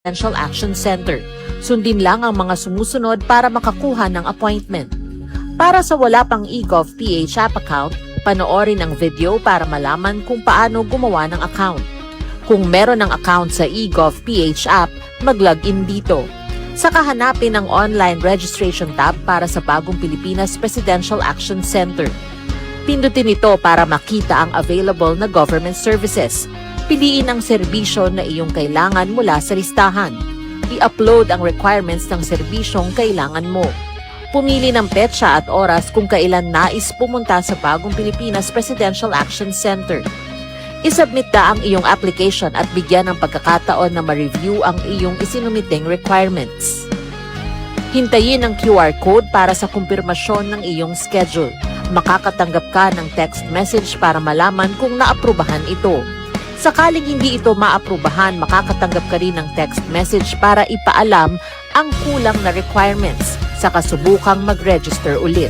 Presidential Action Center. Sundin lang ang mga sumusunod para makakuha ng appointment. Para sa wala pang eGov PH app account, panoorin ang video para malaman kung paano gumawa ng account. Kung meron ng account sa eGov PH app, mag-login dito. Saka hanapin ang online registration tab para sa Bagong Pilipinas Presidential Action Center. Pindutin ito para makita ang available na government services. Piliin ang serbisyo na iyong kailangan mula sa listahan. I-upload ang requirements ng serbisyong kailangan mo. Pumili ng petsa at oras kung kailan nais pumunta sa Bagong Pilipinas Presidential Action Center. I-submit na ang iyong application at bigyan ng pagkakataon na ma-review ang iyong isinumiting requirements. Hintayin ang QR code para sa kumpirmasyon ng iyong schedule. Makakatanggap ka ng text message para malaman kung naaprubahan ito. Sakaling hindi ito maaprubahan, makakatanggap ka rin ng text message para ipaalam ang kulang na requirements sa kasubukang mag-register ulit.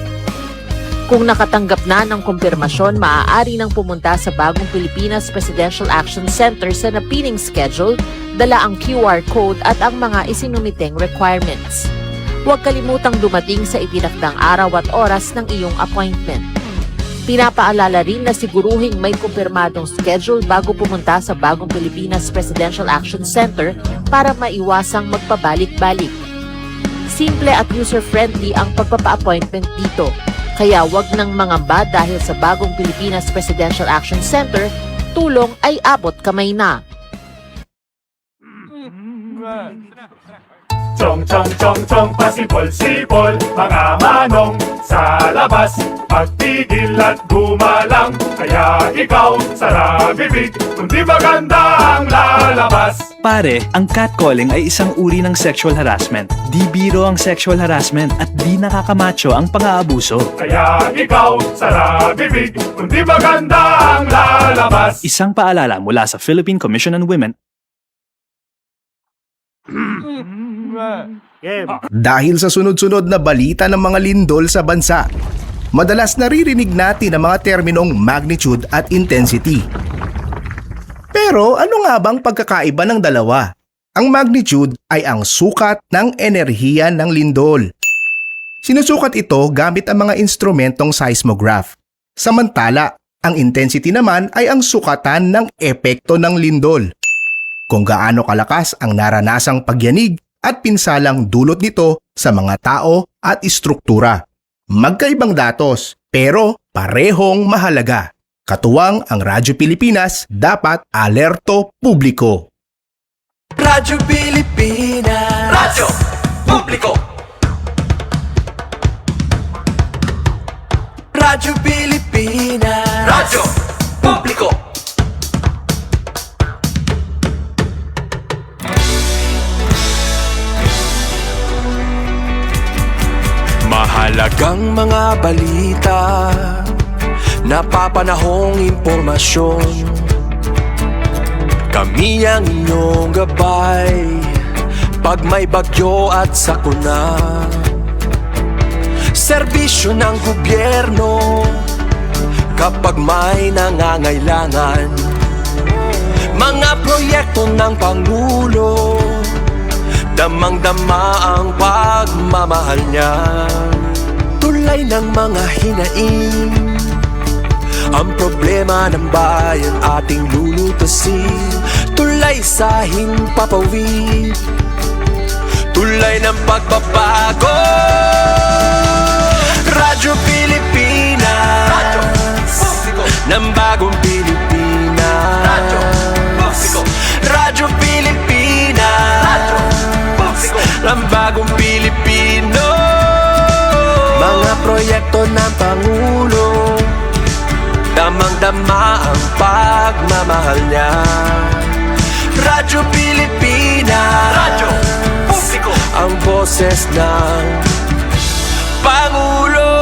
Kung nakatanggap na ng kumpirmasyon, maaari nang pumunta sa Bagong Pilipinas Presidential Action Center sa napiling schedule, dala ang QR code at ang mga isinumiteng requirements. Huwag kalimutang dumating sa itinakdang araw at oras ng iyong appointment. Pinapaalala rin na siguruhing may kumpirmadong schedule bago pumunta sa Bagong Pilipinas Presidential Action Center para maiwasang magpabalik-balik. Simple at user-friendly ang pagpapa-appointment dito. Kaya wag nang mangamba dahil sa Bagong Pilipinas Presidential Action Center, tulong ay abot kamay na. Chong chong chong chong pasipol-sipol mga manong sa labas pagtigil at gumalang kaya ikaw sara bibig kundi maganda ang lalabas. Pare, ang catcalling ay isang uri ng sexual harassment. Di biro ang sexual harassment at di nakakamacho ang pang-aabuso. Kaya ikaw sara bibig kundi maganda ang lalabas. Isang paalala mula sa Philippine Commission on Women. Dahil sa sunod-sunod na balita ng mga lindol sa bansa, madalas naririnig natin ang mga terminong magnitude at intensity. Pero ano nga bang pagkakaiba ng dalawa? Ang magnitude ay ang sukat ng enerhiya ng lindol. Sinusukat ito gamit ang mga instrumentong seismograph. Samantala, ang intensity naman ay ang sukatan ng epekto ng lindol. Kung gaano kalakas ang naranasang pagyanig at pinsalang dulot nito sa mga tao at istruktura. Magkaibang datos, pero parehong mahalaga. Katuwang ang Radyo Pilipinas, dapat alerto publiko. Radyo Pilipinas, Radyo Publiko. Radyo Pilipinas, Radyo Publiko. Mahalagang mga balita, napapanahong impormasyon. Kami ang inyong gabay pag may bagyo at sakuna. Serbisyo ng gobyerno kapag may nangangailangan. Mga proyekto ng Pangulo, damang-dama ang pagmamahal niya. Tulay ng mga hinaing, ang problema ng bayan ating lulutasin. Tulay sa himpapawid, tulay ng pagbabago. Radyo Pilipinas, Radyo Publiko ng Bagong Pilipinas. Radyo Publiko, Radyo Pilipinas, Radyo Publiko ng Bagong Pilipino. Mga proyekto ng Pangulo, damang-dama ang pagmamahal niya. Radyo Pilipinas, Radyo Publiko, ang boses ng Pangulo.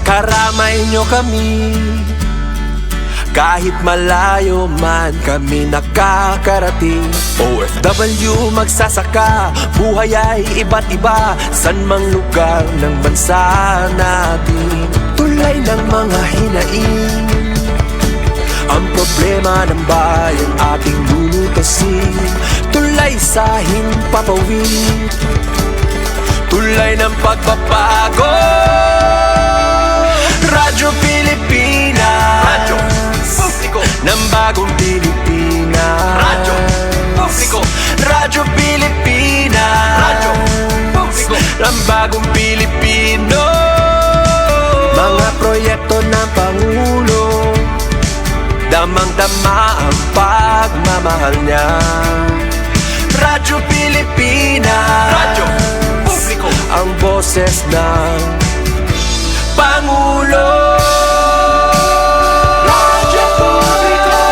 Karamay nyo kami, kahit malayo man kami nakakarating. OFW magsasaka, buhay ay iba't iba, san mang lugar ng bansa natin. Tulay ng mga hinaing, Ang problema ng bayan ating lulutasin, tulay sa himpapawid, tulay ng pagbabago. Radyo Pilipinas, radyo publiko ng bagong Pilipinas. Radyo publiko, Radyo Pilipinas, radyo publiko ng bagong Pilipino. Mga proyekto ng Pangulo, damang-dama ang pagmamahal niya. Radyo Pilipinas, radyo publiko, ang boses ng Pangulo. Radyo publiko,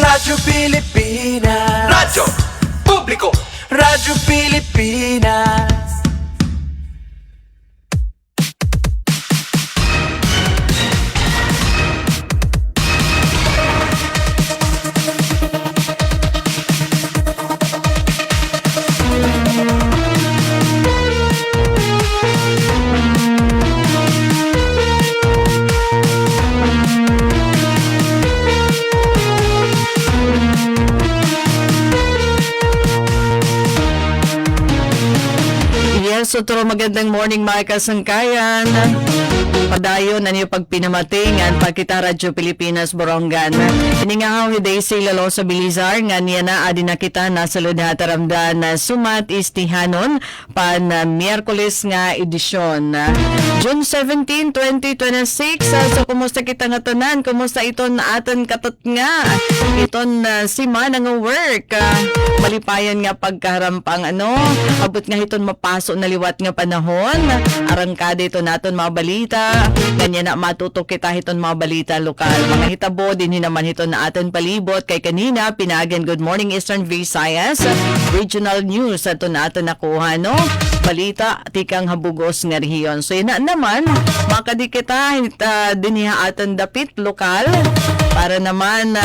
Radyo Pilipinas, radyo publiko, Radyo Pilipinas. Yes, otro magandang morning mga kasangkayan. Padayon na niyo pagpinamatingan pagkita Radyo Pilipinas Borongan. Iningahaw ni Daisy Lalo sa Bilizar nga niya na adi na kita nasa Ludhataramdan na sumat istihanon pan Miyerkules nga edisyon. June 17, 2026. So kumusta kita nga tanan? Kumusta iton na aton katot nga? Iton si man nga work. Malipayan nga pagkaharampang abot nga iton mapaso na liwat nga panahon. Arangkada ito naton mga balita. Ganyan na matutok kita hiton mga balita lokal. Mga hitabo din naman hiton na aton palibot kay kanina pinagan Good Morning Eastern Visayas Regional News ato na aton nakuha balita tikang habugos nga rehiyon. So ina naman makadi kita dinha aton dapit lokal para naman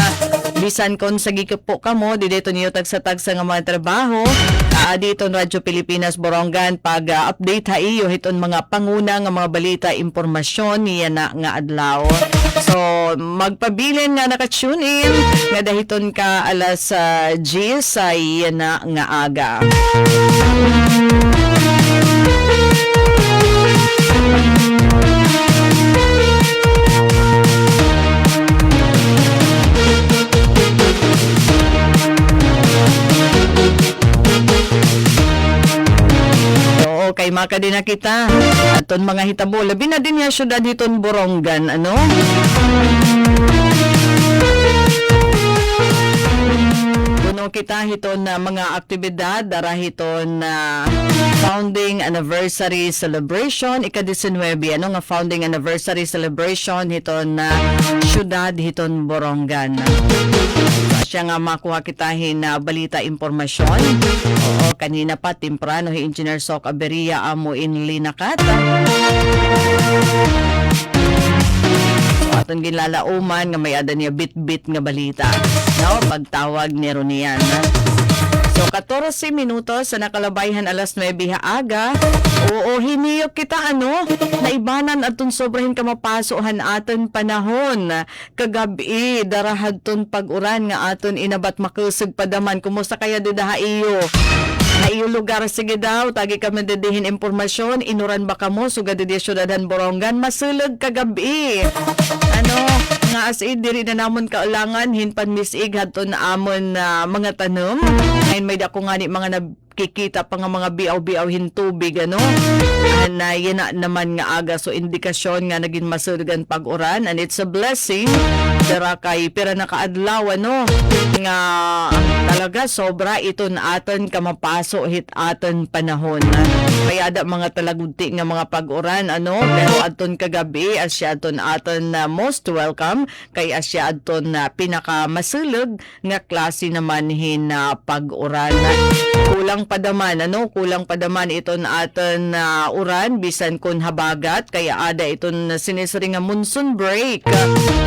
bisan kon sa gikapo kamo dito niyo tagsa-tagsa nga mga trabaho dito Radyo Pilipinas Borongan pag-update ha iyo hiton mga panguna nga mga balita impormasyon niya na nga adlaw. So magpabilin nga naka-tune in nga dahiton ka alas 10 sa iyan na nga aga. Kay maka din na kita aton mga hitabo labi na din ya syudad hiton Borongan kuno kita hiton na mga aktibidad darahiton na founding anniversary celebration ika-19 nga founding anniversary celebration hiton na syudad hiton Borongan. Siya nga makuha kitahin na balita impormasyon. Oo, kanina pa temprano hi Engineer Sok Aberia amo in Linakat. So aton ginlalauman nga may ada niya bit-bit nga balita. Pagtawag ni Ronian. So 14 minutos sa nakalabayhan alas 9 aga. Oo, hiniyok kita naibanan atong sobrahin ka mapasohan aton panahon. Kagabi darahadton pag-uran nga aton inabat makusog padaman. Kumusta kaya didaha iyo? Na iyo lugar sige daw tagi kami dedihin impormasyon inuran ba kamo sugad di syudadan Borongan masulog kagabi. Nga as diri na namon kaulangan hinpan misig hadton na amon mga tanom. Ngayon may dako nga ni mga kikita pa nga mga biaw-biaw hintubig na yan na naman nga aga so indikasyon nga naging masurugan pag-uran and it's a blessing dara kay pira nakaadlaw nga talaga sobra ito na aton kamapaso hit aton panahon kaya ada mga talagunti nga mga pag-uran pero aton kagabi asya aton most welcome kay asya aton pinaka masulog nga klase naman hin pag-uran kulang pa daman iton aton uran bisan kun habagat kaya ada iton sinisiri nga monsoon break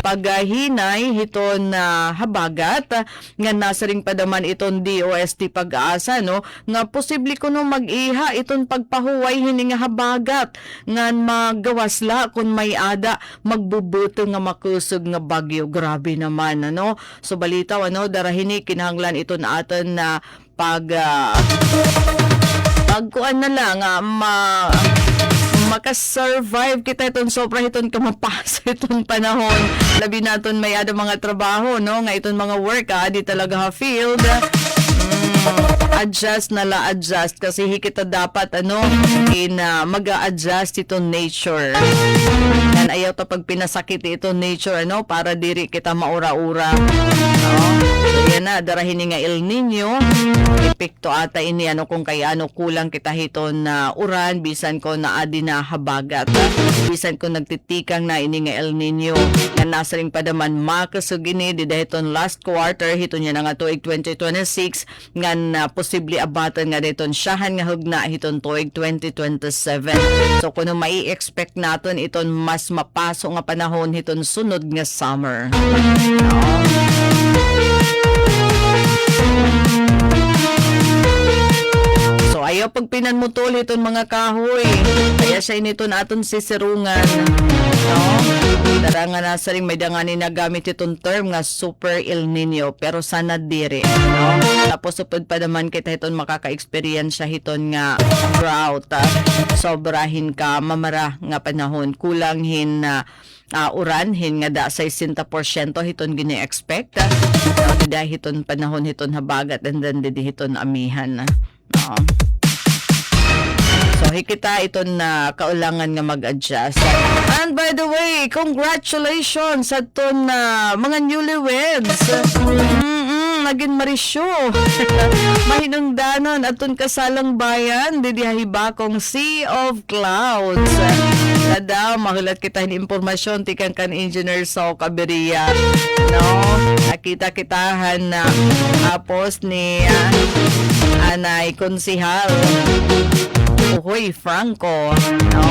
paghinay hiton habagat nga nasaring padaman iton DOST Pag-asa no nga posible kuno mag-iha iton pagpahuway hini nga habagat nga magawasla kun may ada magbubuto nga makusog nga bagyo. Grabe naman ano. So balitaw ano darahini kinahanglan iton aton na pagkuan na lang makasurvive kita iton sobra iton kamapasa iton panahon labi naton may ada mga trabaho no nga iton mga work di talaga field adjust kasi kita dapat mag-a-adjust itong nature. Yan ayaw ta pag pinasakit itong nature para diri kita maura-ura. So yan na darahin nga El Nino epekto ata ini kung kaya kulang kita hiton na uran bisan ko na adi na habagat. Bisan ko nagtitikang na ini nga El Nino nga nasaring padaman makasugini di dahiton last quarter hiton niya nga tuig 2026 nga posible abatan nga diton siyahan nga hugna hiton tuig 2027. So kuno mai-expect naton iton mas mapaso nga panahon hiton sunod nga summer. So ayaw pag pinanmutol iton mga kahoy. Kaya siya initon aton sisirungan. No? Tara nga nasa rin may danganin na gamit itong term nga Super El Nino pero sana diri. No? Tapos upod pa naman kita iton makaka-experience siya hiton nga drought. Sobrahin ka mamara nga panahon. Kulanghin na uranhin nga da 60% hiton gini-expect. Dahil hiton panahon hiton habagat and then hiton amihan. No? So, hikita ito na kaulangan nga mag-adjust. And by the way, congratulations sa ito na mga newlyweds. Naging marisyo. Mahinungdanon atun kasalang bayan, didihahibakong Sea of Clouds. Kada, mahulat kita yung impormasyon, tikang kan engineer sa Caberia. No? Nakita-kitahan na tapos ni Anay Konsihal. Uhoy, Franco, no?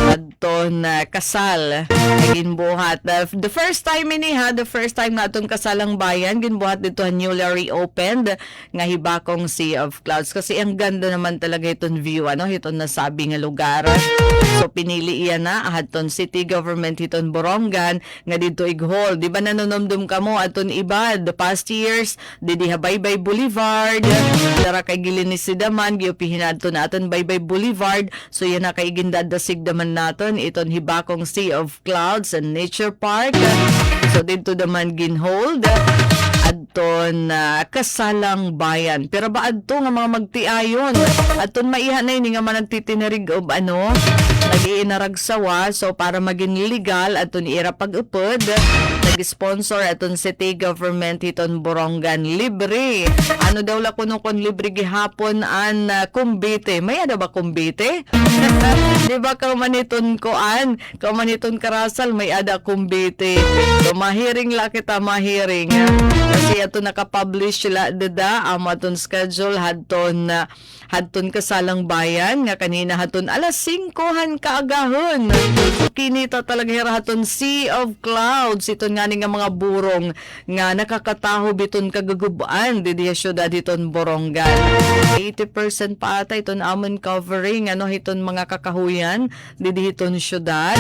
Adton kasal ginbuhat the first time the first time natong kasalang bayan ginbuhat dito newly reopened nga hibakong Sea of Clouds kasi ang ganda naman talaga iton view hiton nasabi nga lugar. So pinili iyan na aton city government hiton Borongan nga dito ighol di ba nanonomdom kamo aton iba the past years didi Baybay Boulevard dara kay gilin ni Sidaman giupihin aton Baybay Boulevard so yan na kay gindadasig daman naton iton hibakong Sea of Clouds and Nature Park. So dito naman ginhold adton kasalang bayan. Pero ba adto nga mga magtiayon adton maihanay ni nga managtitinarig og nag-iinaragsawa so para maging legal adton ira pag-upod nag-sponsor aton city government hiton Borongan libre. Ano daw la kuno kon libre gihapon an kumbite. May ada ba kumbite? Di ba maniton karasal may ada kumbite. So mahiring la kita mahiring. Kasi ato nakapublish sila dada aton schedule hadton kasalang bayan nga kanina haton alas 5 kaagahon. Kinita talaga hirahaton Sea of Clouds iton nga nga mga burong nga nakakataho biton kagagubaan didi syudad hiton Borongan. 80% pa ata iton amon covering hiton mga kakahuyan didi hiton syudad.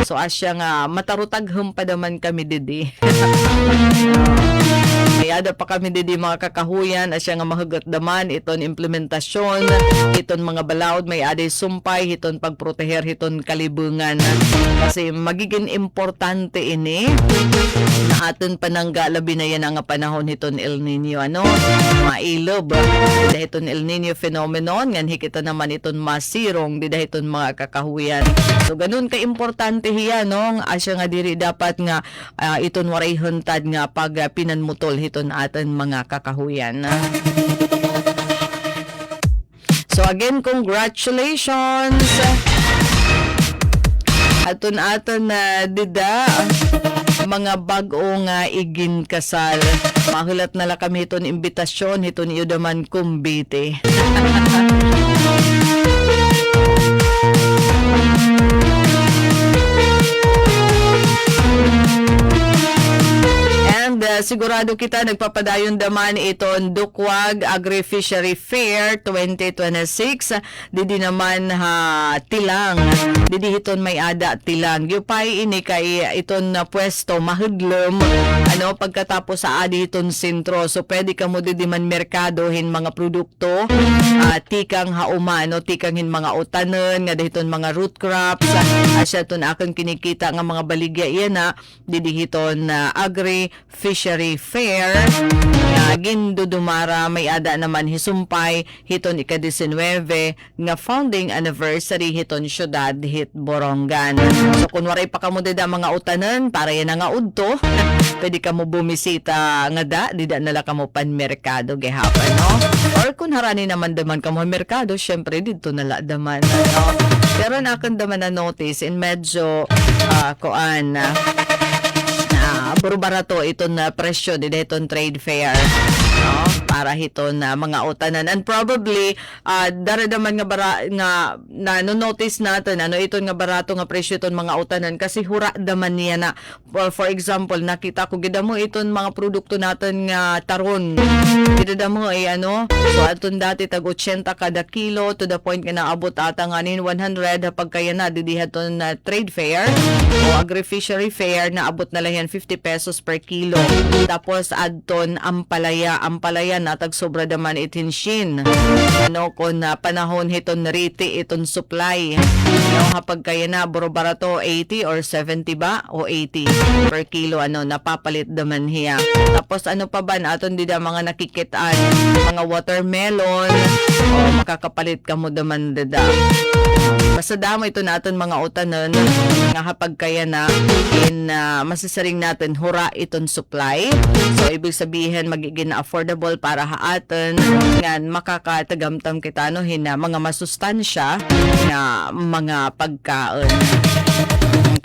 So asya nga matarutaghom pa naman kami didi. May ada pa kami didi mga kakahuyan asya nga mahugot daman iton implementasyon iton mga balaod may aday sumpay hiton pagproteher hiton kalibungan kasi magiging importante ini na aton panangga labi na yan ang panahon hiton El Nino mailob dahil hiton El Nino phenomenon ngan hikita naman iton masirong dahil hiton mga kakahuyan so ganun ka importante hiya asya nga diri dapat nga iton waray huntad nga pag pinanmutol hiton aton mga kakahuyan. So again, congratulations aton na dida mga bag-o nga igin kasal. Mahulat na la kami iton imbitasyon hiton iudaman kumbite. And sigurado kita nagpapadayon daman iton Dukwag Agri-Fishery Fair 2026. Didi naman tilang. Didi hiton may ada tilang. Yupay ini kay iton na pwesto mahudlom pagkatapos sa adi iton sentro. So pwede ka mo didi man merkadohin mga produkto tikang hauman tikang hin mga utanen nga dahiton mga root crops asya ton akong kinikita nga mga baligya iyan na didihiton na Agri-Fishery Fair nga gindudumara may ada naman hisumpay hiton ika-19 nga founding anniversary hiton syudad hit Borongan. So kung waray pa kamo dida mga utanen para yan nga udto pwede ka mo bumisita nga dida nala ka mo panmerkado gihapon or kung harani naman ka mo merkado syempre dito nala daman pero nakan daman na notice in medyo puro barato ito na presyo din itong trade fair para hito na mga utanan and probably daradaman nga notice natin ito nga barato nga presyo itong mga utanan kasi hura daman niya na for example nakita ko gida mo itong mga produkto natin nga taron gida mo so aton dati tag 80 kada kilo to the point nga naabot ata nga 100 pagkaya na didihaton na trade fair o agri-fishery fair na abot na lang yan 50 pesos per kilo tapos adton ampalaya natag sobra daman itin shin kung panahon hiton riti iton supply hapag kaya na buro barato 80 or 70 ba o 80 per kilo napapalit daman hiya tapos pa ba aton dida mga nakikitaan mga watermelon o makakapalit ka mo daman dida basta damo ito natin mga utanon nga hapag kaya na masisaring natin hura iton supply so ibig sabihin magiging affordable para haaton nga makakatagamtam kita mga masustansya nga mga pagkaon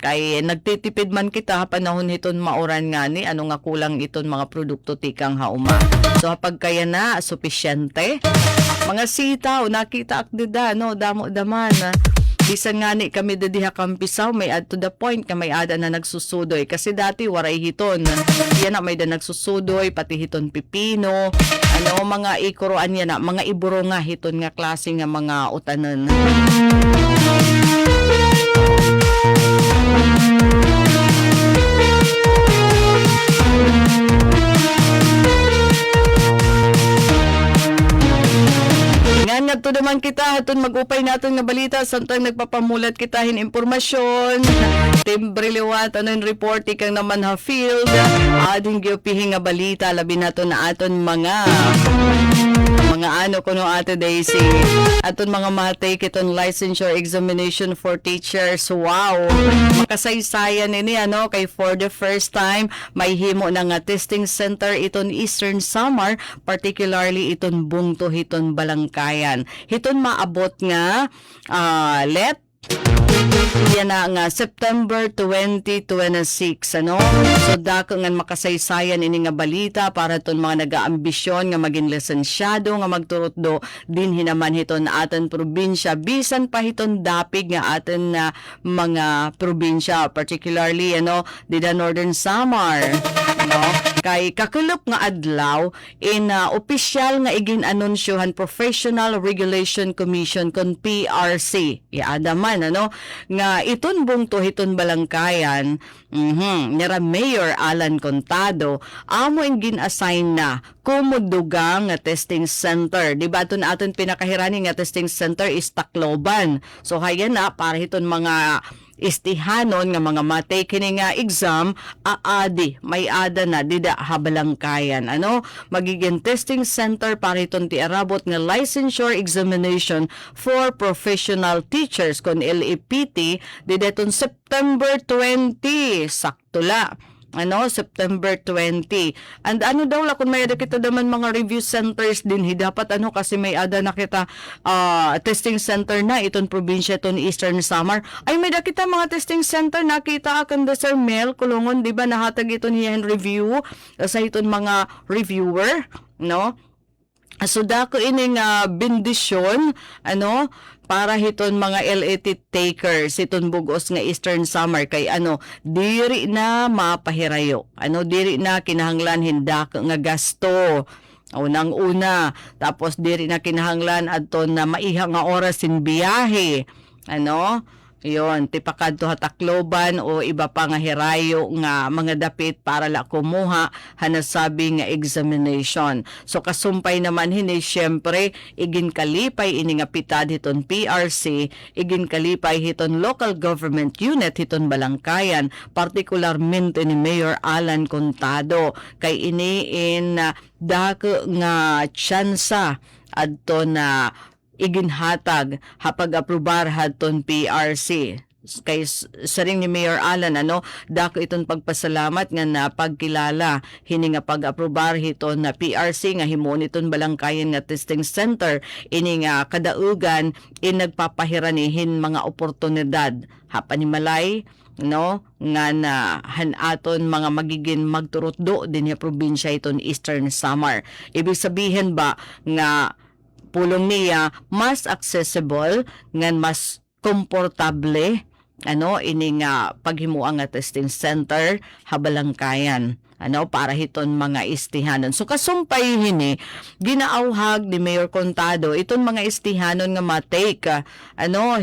kay nagtitipid man kita panahon hiton mauran nga ni nga kulang iton mga produkto tikang hauma so hapag kaya na supisyente mga sitaw nakita akdida damo daman bisan nga ni kami dediha kampisaw may add to the point ka may ada na nagsusudoy kasi dati waray hiton yan na may da nagsusudoy pati hiton pipino mga ikuroan yan na mga iburo nga hiton nga klase nga mga utanan nga to naman kita hatun mag-upay natin nga balita samtang nagpapamulat kitahin impormasyon timbre liwat report ikang naman ha field ading gyupihin nga balita labi nato na aton mga kuno ate Daisy aton mga matay kiton licensure examination for teachers wow makasaysayan ini kay for the first time may himo na nga testing center iton Eastern Samar particularly iton Bungto hiton Balangkayan hiton maabot nga yan na nga September 2026 so dako nga makasaysayan ini nga balita para ton mga nagaambisyon nga maging lisensyado nga magturutdo din hinaman hiton na aton probinsya bisan pa hiton dapig nga aton na mga probinsya particularly dida Northern Samar kay kakulop nga adlaw in opisyal nga igin-anunsyohan Professional Regulation Commission kon PRC iadaman nga iton Bungto hiton Balangkayan nira Mayor Alan Contado amo ang gin-assign na kumudugang nga testing center diba ito na aton pinakahirani nga testing center is Tacloban so haya na para hiton mga istihanon nga mga matay kini nga exam aadi may ada na dida Balangkayan magiging testing center para iton ti arabot nga licensure examination for professional teachers kon LEPT dida iton September 20 sakto la September 20. And daw la kung may ada kita daman mga review centers din dapat kasi may ada na kita testing center na iton probinsya iton Eastern Samar ay may da kita mga testing center nakita akan da Sir Mel Kulungon di ba nahatag iton yan review sa iton mga reviewer so dako ining bendisyon para hiton mga LAT takers iton bugos nga Eastern Summer kay diri na mapahirayo, diri na kinahanglan hindak nga gasto. Unang-una, tapos diri na kinahanglan adto na maiha nga oras sin biyahe. Yon, tipakad to Tacloban o iba pa nga hirayo nga mga dapit para la kumuha hanasabi nga examination. So kasumpay naman hini syempre igin kalipay ini nga pitad hiton PRC, igin kalipay hiton local government unit hiton Balangkayan, partikularmente ni Mayor Alan Contado kay ini in dako nga tsansa adto na iginhatag hapag aprobar hadton PRC kay sa ring ni Mayor Alan dako iton pagpasalamat nga napagkilala hini nga pag-aprobar hiton na PRC nga himo niton Balangkayan nga testing center ini nga kadaugan nagpapahiranihin mga oportunidad hapanimalay nga na hanaton mga magiging magturutdo din sa probinsya iton Eastern Samar. Ibig sabihin ba nga pulong niya mas accessible ngan mas komportable ini nga paghimuang nga testing center habalangkayan para hiton mga istihanon. So kasumpay hini ginaawhag ni Mayor Contado iton mga istihanon nga matake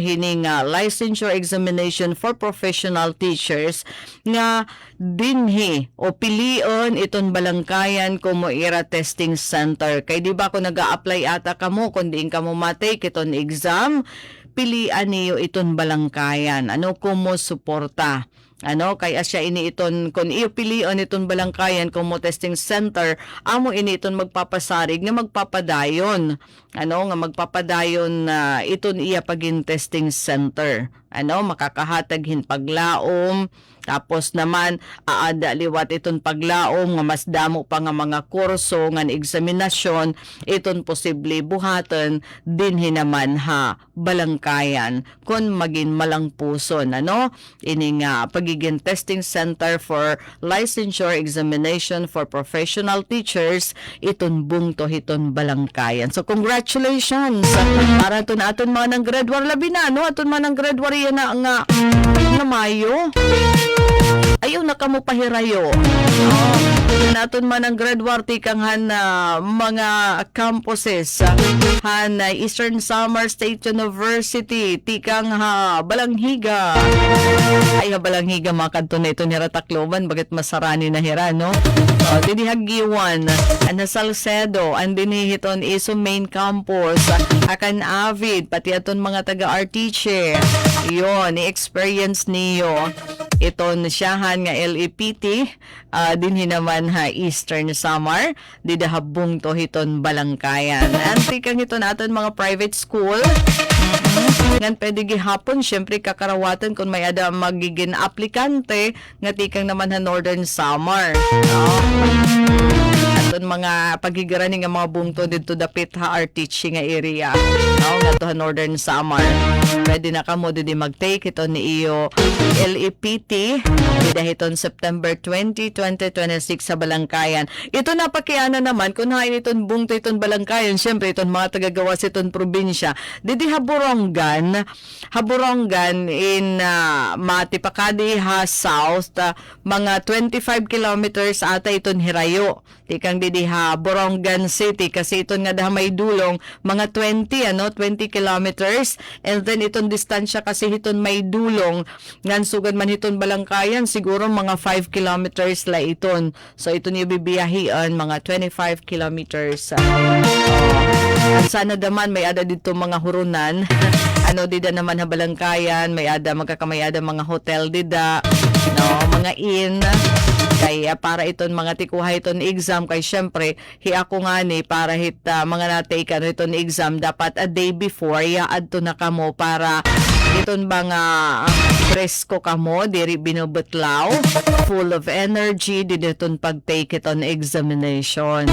hini nga licensure examination for professional teachers nga dinhi o pilion iton Balangkayan kumo ira testing center. Kay di ba kung nag-a-apply ata kamo kung diin kamo matake iton exam, pilian niyo iton Balangkayan kumo suporta kay asya ini iton kun iyo pilion iton Balangkayan kumo testing center, amo ini iton magpapasarig nga magpapadayon nga magpapadayon na iton iya pagin testing center makakahatag hin paglaom. Tapos naman aada liwat iton paglaom nga mas damo pa nga mga kurso nga eksaminasyon iton posible buhaton din hinaman Balangkayan kun magin malangpuson ini nga pagiging testing center for licensure examination for professional teachers iton bungto hiton Balangkayan. So congratulations para to na aton mga ng grade 1 labi na aton mga ng grade 1 yan na Mayo. Ayaw na kamo pahirayo. Naton man ang grade 1 tikang mga campuses Eastern Samar State University tikang Balanghiga. Ay Balanghiga mga kanto na ito ni Tacloban bagit masarani na hira dini Hagiwan Salcedo andini hiton iso main campus akan Avid pati aton mga taga Artiche yon i-experience niyo iton siyahan nga LAPT din hinaman Eastern Samar didahabong to hiton Balangkayan anti kang hiton aton mga private school ngan pwede gihapon syempre kakarawatan kung may ada magiging aplikante nga tikang naman Northern Samar aton mga pagigirani nga mga bungto dito dapit Artiche nga area nga to Northern Samar pwede na kamo didi mag-take ito ni iyo LAPT hiton September 20, 2026 sa Balangkayan. Ito napakiana naman kung hain iton bungto iton Balangkayan syempre iton mga tagagawas iton probinsya didi haburongan in Matipakadi south mga 25 kilometers ata iton hirayo tikang didi Borongan City kasi iton nga daha may dulong mga 20 kilometers and then iton distansya kasi hiton may dulong ngan sugad man hiton Balangkayan siguro mga 5 kilometers la iton so iton ibibiyahian mga 25 kilometers at sana naman may ada dito mga hurunan dida naman Balangkayan may ada magkakamayada mga hotel dida mga inn kaya para iton mga tikuha iton exam kay syempre ako nga ni para mga na-take iton exam dapat a day before adto na kamo para iton mga presko kamo diri binubutlaw full of energy diton pag-take iton examination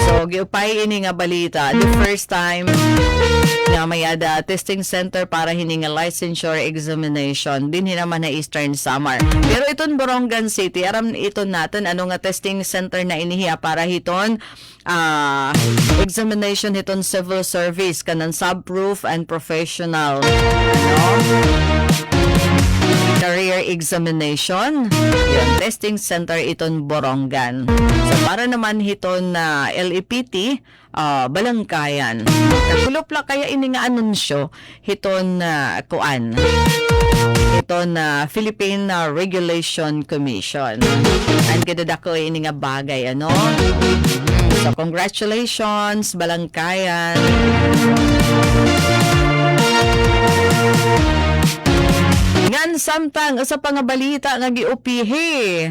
So giupay ini nga balita the first time nga may ada testing center para hini nga licensure examination din naman na Eastern Samar. Pero iton Borongan City aram iton natin ano nga testing center na inihiya para hiton examination hiton civil service kanan subproof and professional career examination. Yun, testing center iton Borongan. So para naman hiton na LEPT Balangkayan. Nagkulop la kaya ini nga anunsyo hiton kuan. Hiton Philippine Regulation Commission. Ang kadadako ini nga bagay ano. So congratulations Balangkayan. Ngan samtang sa pangabalita nga giupihi.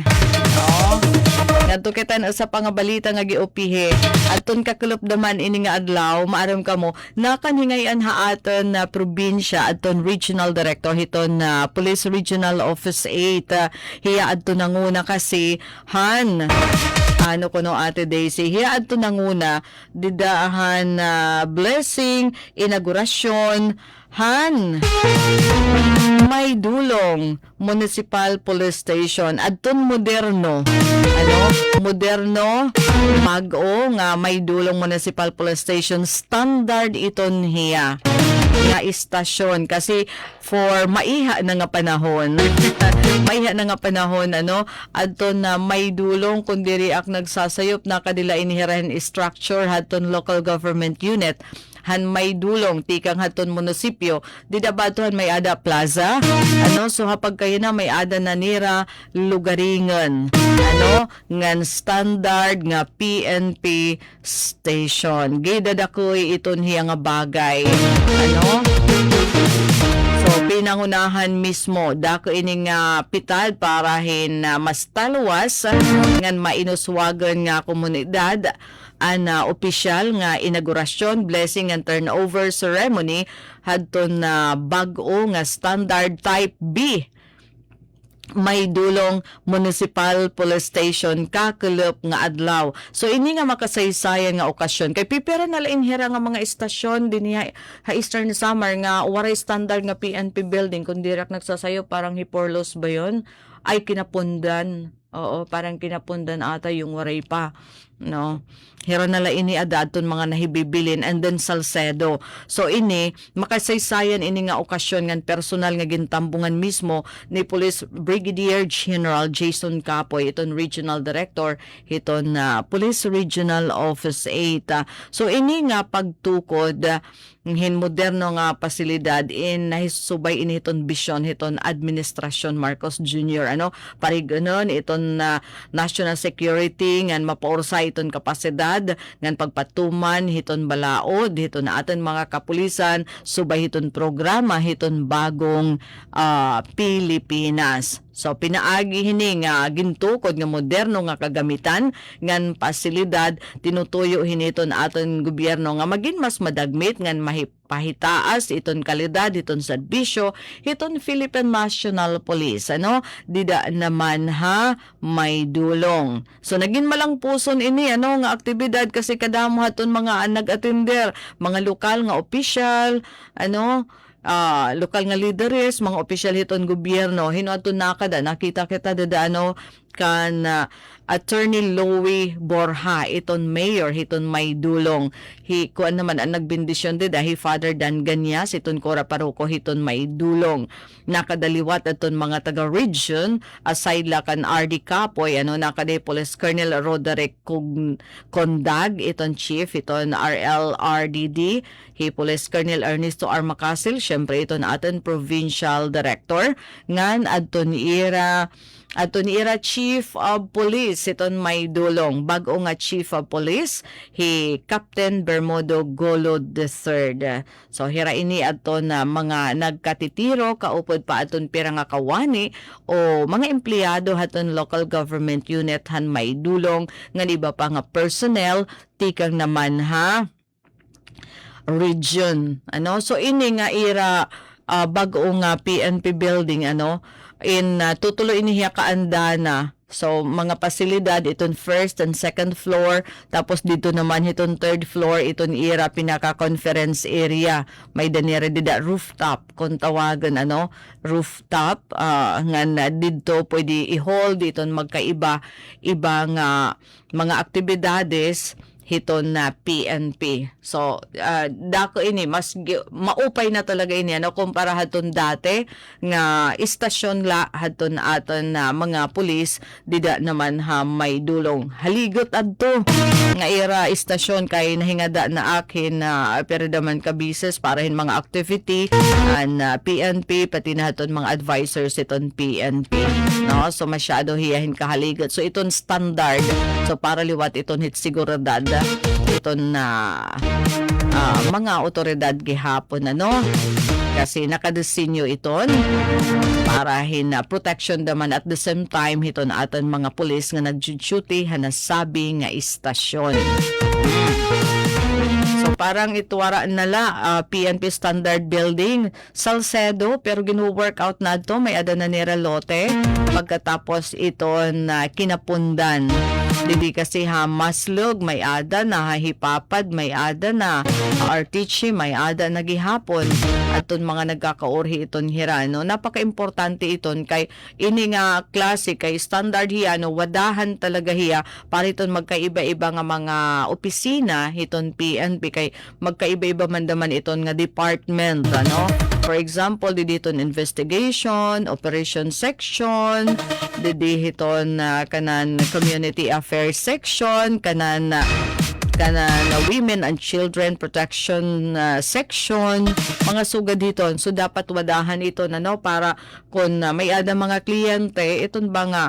Ngadto kita sa pangabalita nga giupihi. Aton kakulop daman ini nga adlaw maaram kamo nakanhingayan haatan na probinsya aton regional director hiton Police Regional Office 8 hiya adto nanguna kasi han ano kuno Ate Daisy hiya adto nanguna didahan blessing inaugurasyon han may dulong municipal police station adton moderno moderno mag-o nga may dulong municipal police station standard iton hiya nga istasyon kasi for maiha na nga panahon maiha na nga panahon adton na may dulong kun diri ak nagsasayop na kadila inhirahan structure hadton local government unit han may dulong tikang haton munisipyo didabatuhan may ada plaza so hapag kayo na may ada na nira lugaringan ngan standard nga PNP station gidadakoy iton hiya nga bagay so pinangunahan mismo dako ining pitad para hin mas taluwas ngan mainuswagan nga komunidad ana opisyal nga inaugurasyon, blessing and turnover ceremony hadton na bag-o nga standard type B may dulong municipal police station kakulop nga adlaw. So ini nga makasaysayan nga okasyon kay pipira na lain hira nga mga istasyon dinhi ha Eastern Samar nga waray standard nga PNP building kun dirak nagsasayo parang Hiporlos ba yon ay kinapundan. Oo, parang kinapundan ata yung waray pa. Hira na la ini adaton mga nahibibilin and then Salcedo. So ini makasaysayan ini nga okasyon ngan personal nga gintambungan mismo ni Police Brigadier General Jason Capoy iton Regional Director iton Police Regional Office 8. So ini nga pagtukod hin moderno nga pasilidad in nahisubay ini iton bisyon hiton Administrasyon Marcos Jr. Parig ganon iton national security ngan mapaursa iton kapasidad ngan pagpatuman hiton balaod hiton na aton mga kapulisan subay hiton programa hiton bagong Pilipinas. So pinaagi hini nga gintukod nga moderno nga kagamitan ngan pasilidad tinutuyo hiniton aton gobyerno nga maging mas madagmit ngan pahitaas iton kalidad iton serbisyo hiton Philippine National Police dida naman may dulong. So naging malang puson ini nga aktibidad kasi kadamo haton mga nag-attender mga lokal nga opisyal lokal nga leaders, mga opisyal hiton gobyerno, hinuadton nakada nakita kita dada kan Attorney Louie Borja iton mayor hiton may dulong kuan naman ang nagbindisyon dahil Father Dan Ganyas iton Cora Parroco hiton may dulong nakadaliwat aton mga taga region aside la kan RD Capoy nakade Police Colonel Roderick Condag iton chief iton RLRDD Police Colonel Ernesto R. Macasil syempre iton aton provincial director ngan adton ira Chief of Police iton may dulong bag-o nga Chief of Police Captain Bermudo Golo III. So hira ini aton mga nagkatitiro kaupod pa aton pira nga kawani o mga empleyado haton local government unit han may dulong nga iba pa nga personnel tikang naman region so ini nga ira bag-o nga PNP building in tutuloy inihiya kaandana So, mga pasilidad, itong first and second floor. Tapos dito naman, itong third floor, itong ira, pinaka-conference area. May danira dida rooftop, kung tawagan, rooftop. Nga na dito, pwede i-hold, itong magkaiba, ibang mga aktibidades, hiton na PNP. So, dako ini, maupay na talaga ini, kumpara haton dati, nga istasyon la haton aton na mga pulis, dida naman may dulong. Haligot adto, nga ira istasyon kay nahingada na akin na pero daman ka bises para hin mga activity, PNP, pati na haton mga advisors iton PNP. No? So, masyado hiyahin kahaligot. So, iton standard. So, para liwat iton hit siguradad ito na mga otoridad gihapon kasi nakadesinyo iton para protection naman at the same time iton aton mga pulis nga nag-duty hanasabi nga istasyon. So parang ituwara nala PNP Standard Building Salcedo pero ginu-workout na to may ada na nira lote pagkatapos iton kinapundan. Didi kasi maslog, may ada na hipapad, may ada na artichi, may ada na gihapon. At mga nagkakaurhi iton hira. Napaka-importante iton kay ini nga klase, kay standard hiya, wadahan talaga hiya para iton magkaiba-iba nga mga opisina, iton PNP, kay magkaiba-iba man daman iton nga department, For example, dito investigation, operation section, dito kanan community affairs section, kanan women and children protection section, mga sugad dito. So dapat wadahan ito para kung may ada mga kliyente, iton ba nga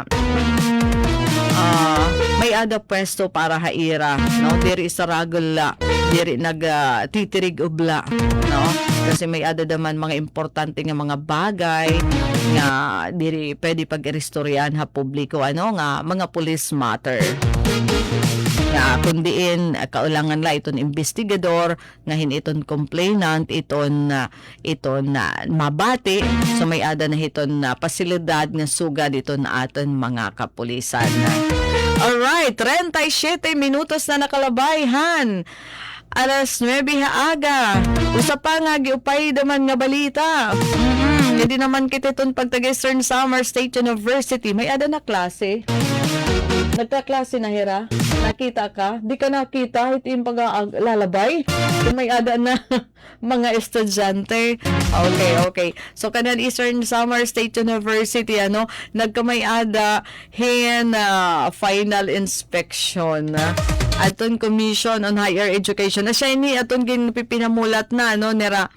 may ada pwesto para haira, diri sa ragula, diri titirig ubla, kasi may ada daman mga importante nga mga bagay nga diri pwede pag-iristoryan ha publiko, nga mga police matter. Nga kundiin kaulangan la iton investigador nga iton complainant iton mabati, so may ada na iton pasilidad nga sugad iton aton mga kapulisan. Alright, 37 minutos na nakalabay, Alas 9 aga. Usa pa nga giupay daman nga balita. Hindi naman kita itong pagtag Eastern Samar State University. May ada na klase. Nagka-klase na hira. Nakita ka? Di ka nakita. Ito yung pag-lalabay. May ada na mga estudyante. Okay. So, kanan Eastern Samar State University, nagkamay ada final inspection. Aton Commission on Higher Education. Na siya ini aton ginpipinamulat na, nera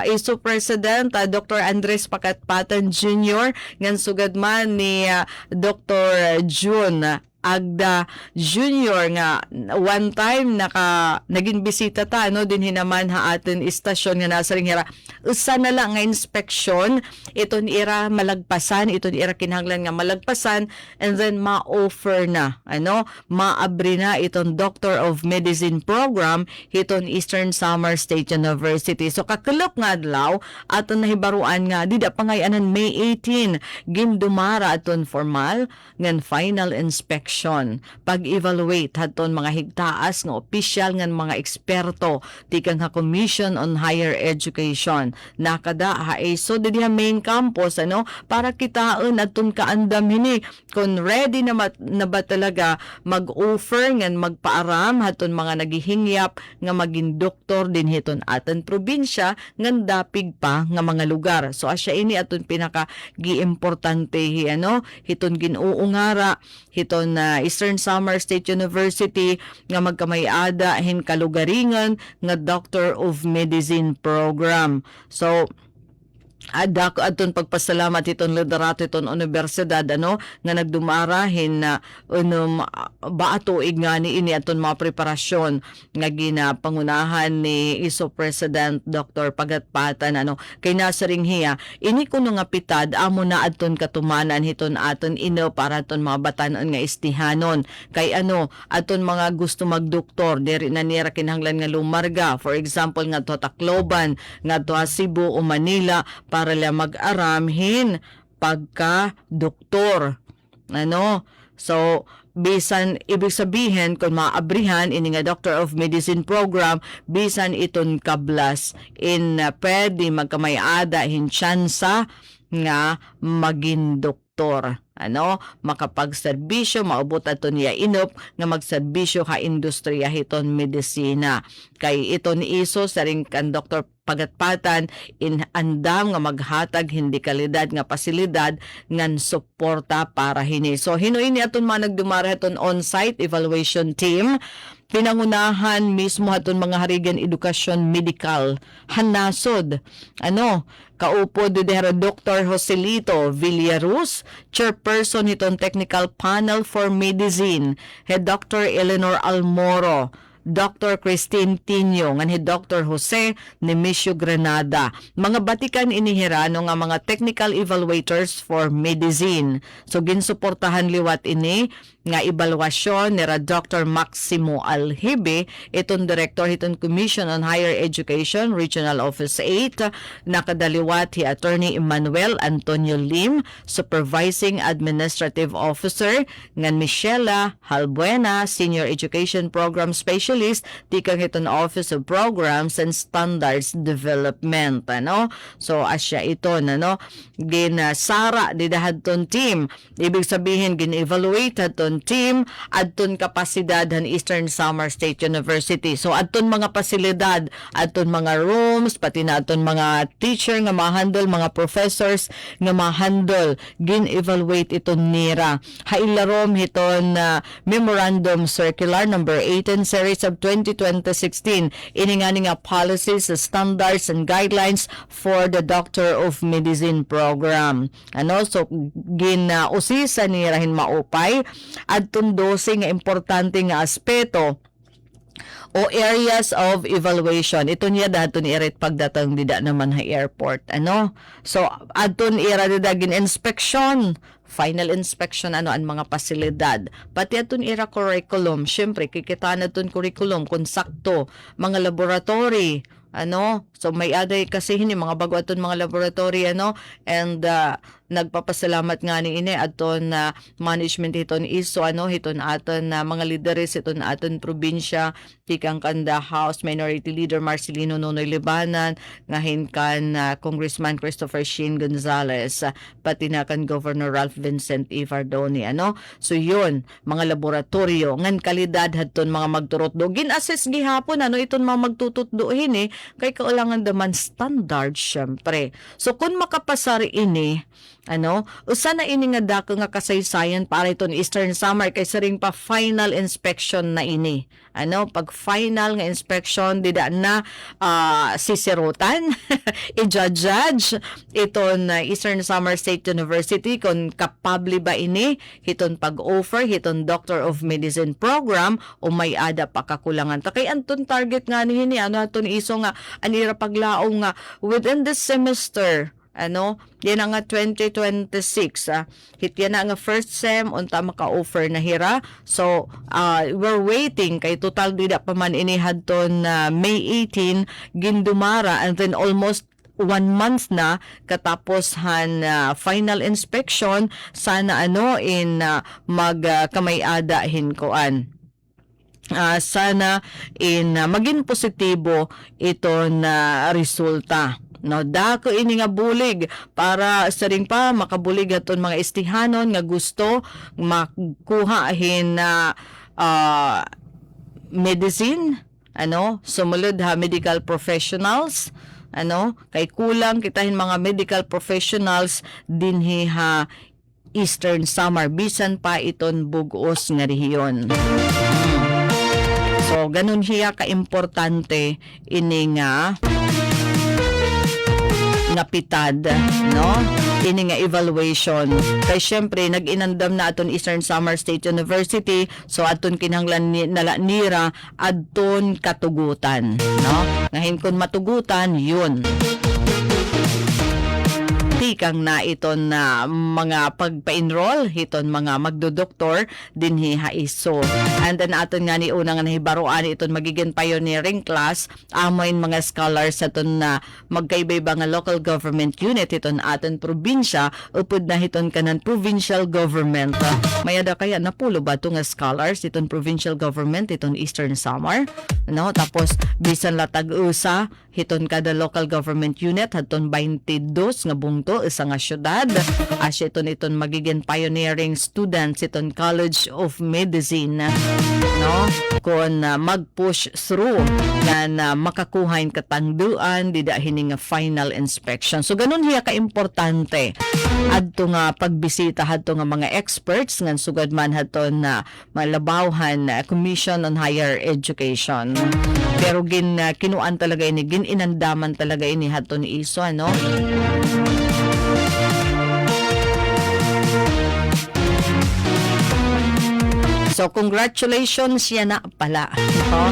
ISO President Dr. Andres Pakatpatan Jr. ngan sugad man ni Dr. June Agda Jr. nga one time naging bisita ta din hinaman aton istasyon nga nasa ring hira. Usa na lang nga inspeksyon iton ira malagpasan, iton ira kinahanglan nga malagpasan, and then ma-offer na maabri na iton Doctor of Medicine program iton Eastern Samar State University. So kakulop nga adlaw aton nahibaruan nga dida pangayanan May 18 gindumara aton formal ngan final inspection pag-evaluate haton mga higtaas nga opisyal ngan mga eksperto tikang nga Commission on Higher Education nakada so diha main campus para kitaon aton kaandam hini kung ready na ba talaga mag-offer ngan magpaaram haton mga nagihingyap nga maging doktor din hiton aton probinsya ngan dapig pa nga mga lugar. So asya ini aton pinaka giimportante hiton ginuungara hiton Eastern Samar State University nga magkamay-ada kalugaringan nga Doctor of Medicine program. So adako aton pagpasalamat iton liderato iton universidad nga nagdumarahin na baatuig nga ni ini aton mga preparasyon nga ginapangunahan ni ISO President Dr. Pagatpatan kay nasa ring hiya ini kuno nga pitad amo na aton katumanan hiton aton para aton mga batanon nga istihanon kay aton mga gusto magdoktor diri na nira kinahanglan nga lumarga, for example nga to Tacloban, nga to Cebu o Manila para la mag-aramhin pagka-doktor. So bisan ibig sabihin kung maabrihan ini nga Doctor of Medicine program, bisan iton kablas pwede magkamay-ada hin tsansa nga maging doktor. Makapagserbisyo, maubot ato niya inop nga magserbisyo ka industriya hiton medisina. Kay iton iso sa ring kan Dr. Pagatpatan andam nga maghatag hindi kalidad nga pasilidad ngan suporta para hini. So hinuin ni aton mga nagdumara aton on-site evaluation team, pinangunahan mismo aton mga harigan edukasyon medikal hanasod. Kaupo didero Dr. Joselito Villaruz, chairperson hiton technical panel for medicine, head Dr. Eleanor Almoro, Dr. Christine Tinyo, nga ni Dr. Jose Nemesio Granada. Mga batikan inihirano nga mga technical evaluators for medicine. So ginsuportahan liwat ini nga evaluasyon ni Dr. Maximo Alhibe, itong Director hitong Commission on Higher Education, Regional Office 8, nakadaliwat hi Attorney Emmanuel Antonio Lim, Supervising Administrative Officer, ngan Michela Halbuena, Senior Education Program Specialist, tikang hitong Office of Programs and Standards Development. So asya ito, ginasara didahadton team. Ibig sabihin, gin-evaluate hadton team adton kapasidad han Eastern Samar State University. So adton mga pasilidad, adton mga rooms, pati na adton mga teacher nga mahandle, mga professors nga mahandle, gin-evaluate iton nira. Hailarom hiton Memorandum Circular number 18 series of 2016 iningani nga policies, standards and guidelines for the Doctor of Medicine program. So gin-usisa nira hin maupay adtong 12 nga importante nga aspeto o areas of evaluation. Ito niya daton iret pagdatang dida naman ha airport. So adton ira didagin inspection, final inspection ang mga pasilidad. Pati aton ira curriculum, syempre kikita na ton curriculum kung sakto, mga laboratory, so may aday kasi hini mga bago aton mga laboratory and nagpapasalamat nga ni ini aton management hiton iso hiton aton mga leaders hiton aton probinsya, tikang kanda House Minority Leader Marcelino Nonoy Libanan, ngahin kan Congressman Christopher Sheen Gonzales, pati na kan Governor Ralph Vincent Ifardoni. So yun, mga laboratorio ngan kalidad hadton mga magturot do gin-assess gihapon iton mga magtutut do hini kay kaulangan daman standard syempre. So kung makapasar ini usa na ini nga dako nga kasaysayan para iton Eastern Samar kay saring pa final inspection na ini. Pag final nga inspection dida na sisirutan i-judge iton Eastern Samar State University kung kapable ba ini hiton pag-offer hiton Doctor of Medicine program o may ada pa kakulangan. Kay anton target nga ni hini aton iso nga anira paglaong nga within this semester yan nga 2026 hit yan nga first sem unta maka-offer na hira. So we're waiting kay total dida pa man ini hadton May 18 gindumara and then almost 1 month na katapos final inspection sana in magkamay-ada hinkoan. Sana maging positibo ito na resulta. Dako ini nga bulig para sa ring pa makabulig aton mga estihanon nga gusto makuha medicine, sumulod medical professionals, kay kulang kitahin mga medical professionals dinhi Eastern Samar bisan pa iton bugos nga rehiyon. So ganun hiya ka-importante ini nga napitad, ini nga evaluation. Kay syempre nag-inandam na aton Eastern Samar State University, so aton kinahanglan nira adton katugutan, ngahin kun matugutan yun 50 kang na iton na mga pagpa-enroll hiton mga magdodoktor dinhi haiso. And then aton nga ni unang nahibaruan iton magiging pioneering class amoin mga scholars aton na magkaibay-iba nga local government unit iton aton probinsya upod na hiton kanan provincial government. Mayada kaya napulo ba to nga scholars iton provincial government iton Eastern Samar, no? Tapos bisan latag usa hiton kada local government unit haton 22 nga bungto isa nga syudad. Asya iton magiging pioneering students iton College of Medicine, no? Kung mag-push through na makakuhain katangduan dida hini nga final inspection. So ganun hiya ka importante adto nga pagbisita hadto nga mga experts ngan sugad man haton na malabawhan Commission on Higher Education. Pero kinuan talaga ini, inandaman talaga ini haton ni ISO, ano? So, congratulations yan na pala. No?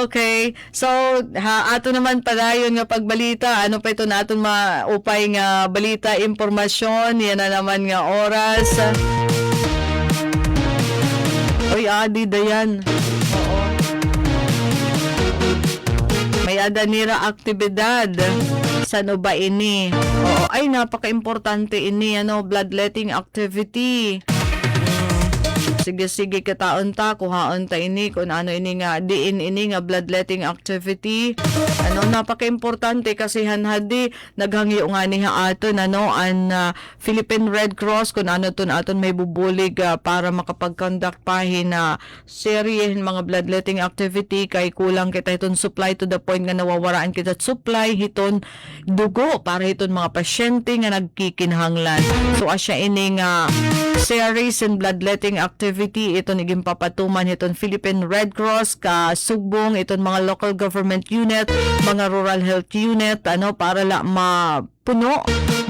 Okay. So, ato naman pala yun nga pagbalita. Ano pa ito natin maupay nga balita, impormasyon. Yan na naman nga oras. Uy, adi dayan. Oo. May adanira aktibidad. Sano ba ini? Oo. Ay, napaka-importante ini. Bloodletting activity. Sige kataon ta kuhaon ta ini kung ano ini nga diin ini nga bloodletting activity. Napaka-importante kasi hanhadi naghangi nga ni aton an Philippine Red Cross kung ano ton aton may bubulig para makapag-conduct pa na serye mga bloodletting activity kay kulang kita iton supply to the point nga nawawaraan kita supply hiton dugo para hiton mga pasyente nga nagkikinahanglan. So asya ini nga series in bloodletting activity ito naging papatuman iton Philippine Red Cross ka sugbong iton mga local government unit, mga rural health unit para la mapuno,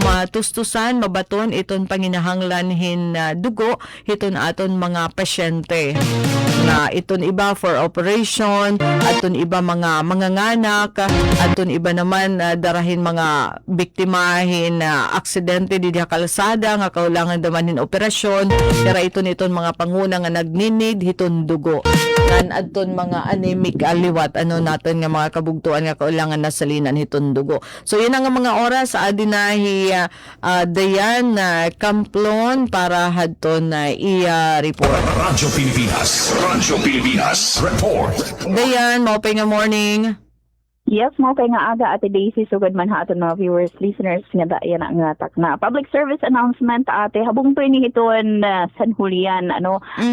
matustusan, mabaton iton panginahanglanhin dugo iton aton mga pasyente na iton iba for operation, aton iba mga nganak, aton iba naman darahin mga biktimahin aksidente di kalsada nga kaulangan damanin operasyon, kaya iton mga panguna nga nagninid hiton dugo ngan adton mga anemic aliwat naton nga mga kabugtuan nga kaulangan nasalinan hiton dugo. So yun ang mga oras adinahi dayan Kamplon para hadton i-report. Radyo Pilipinas, report. Dayan, maupay nga morning. Yes, mo kay nga aga Ate Daisy sugad man ha aton mga viewers, listeners nga dayan nga takna. Public service announcement ate habung to ini hiton San Julian